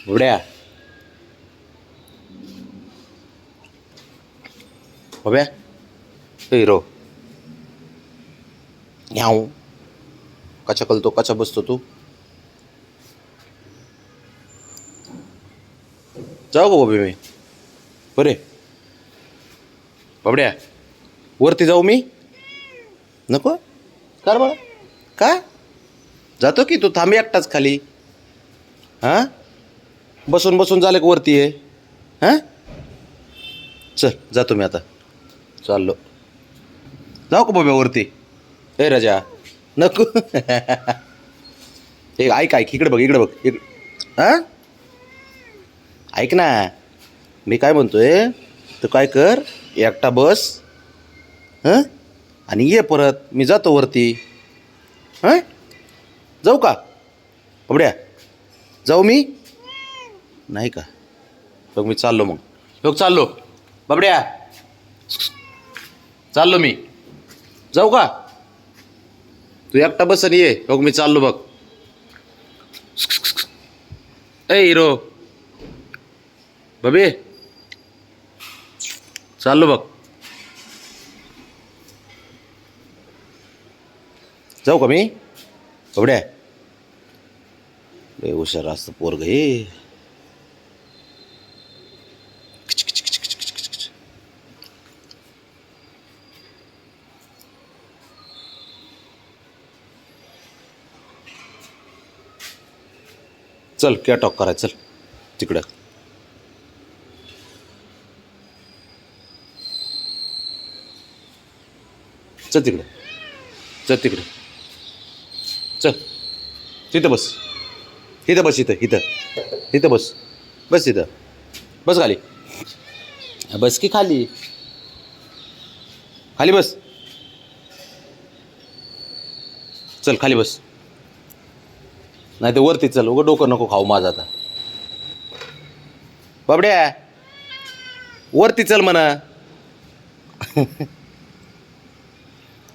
उड्या बब्या हिरो याऊ कचा कलतो कचा बसतो तू जाऊ का बबे मी बरे बबड्या वरती जाऊ मी नको कर बाळा का जातो की तू थांब एकटाच खाली हां बसून बसून झालं का वरती आहे हां चल जातो मी आता चाललो जाऊ का बब्या वरती ए राजा नको हे ऐक इकडे बघ हां ऐक ना मी काय म्हणतोय तू काय कर एकटा बस हां आणि ये परत मी जातो वरती हां जाऊ का बबड्या जाऊ मी नाही का बघ मी चाललो मग बघ चाललो बबड्या चाललो मी जाऊ का तू एकटा बस आणि ये बघ मी चाललो बघ ए हिरो बबे चाललो बघ जाऊ का मी बबड्या लय हुशार असतं पोरग हे चल क्या टॉक कराय चल तिकडं चल तिकडं चल तिथं बस इथं बस इथं बस खाली बस की खाली बस चल खाली बस नाही तर वरती चल उगं डोकं नको खाऊ माझं आता बाबड्या वरती चल म्हणा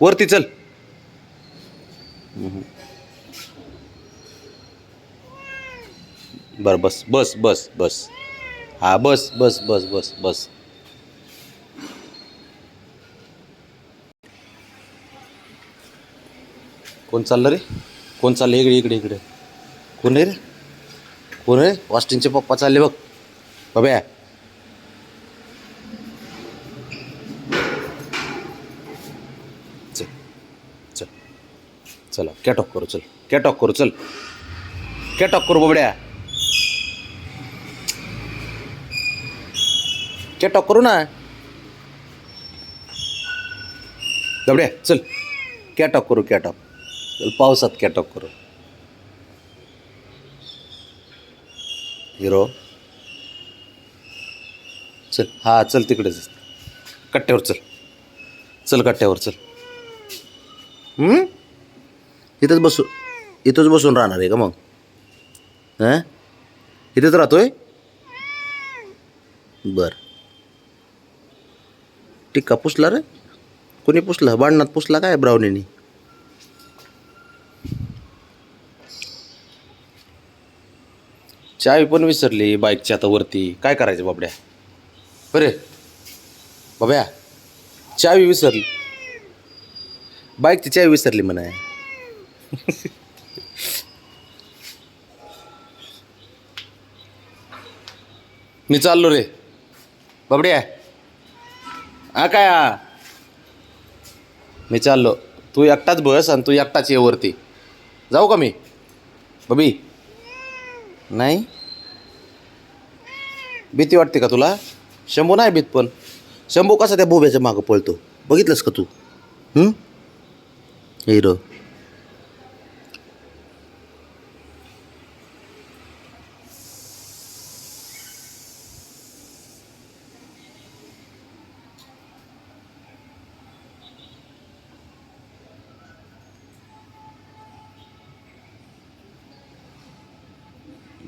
वरती चल बरं बस हा बस कोण चाललं रे कोण चाललं इकडे कोण आहे रे कोण आहे ऑस्टिनचे पप्पा चालले बघ बब्या चल चला क्या टॉक करू बबड्या क्या टॉक करू ना बबड्या चल क्या टॉक चल पावसात क्या टॉक करू हिरो चल हा चल तिकडे कट्ट्यावर चल कट्ट्यावर चल इथंच बसून राहणार आहे का मग हां इथंच राहतोय बर टिक्का पुसला रे कोणी पुसला भांडणात पुसला काय ब्राउनीनी चावी पण विसरली बाईकची आता वरती काय करायचं बाबड्या बरे बाब्या चावी विसरली बाईकची चावी विसरली म्हणा मी चाललो रे बाबड्या हा काय मी चाललो तू एकटाच बस आणि तू एकटाच ये वरती जाऊ का मी बबी नाही भीती वाटते का तुला शंभू नाही भीत पण शंभू कसा त्या बोब्याच्या मागं पळतो बघितलंस का तू हिरो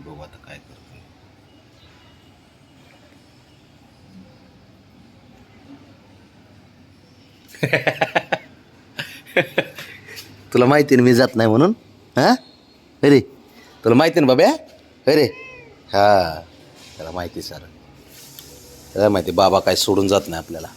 बघू आता काय करतो तुला माहिती ना मी जात नाही म्हणून हां अरे तुला माहिती ना बाब्या अरे हा त्याला माहिती सर त्याला माहिती बाबा काय सोडून जात नाही आपल्याला.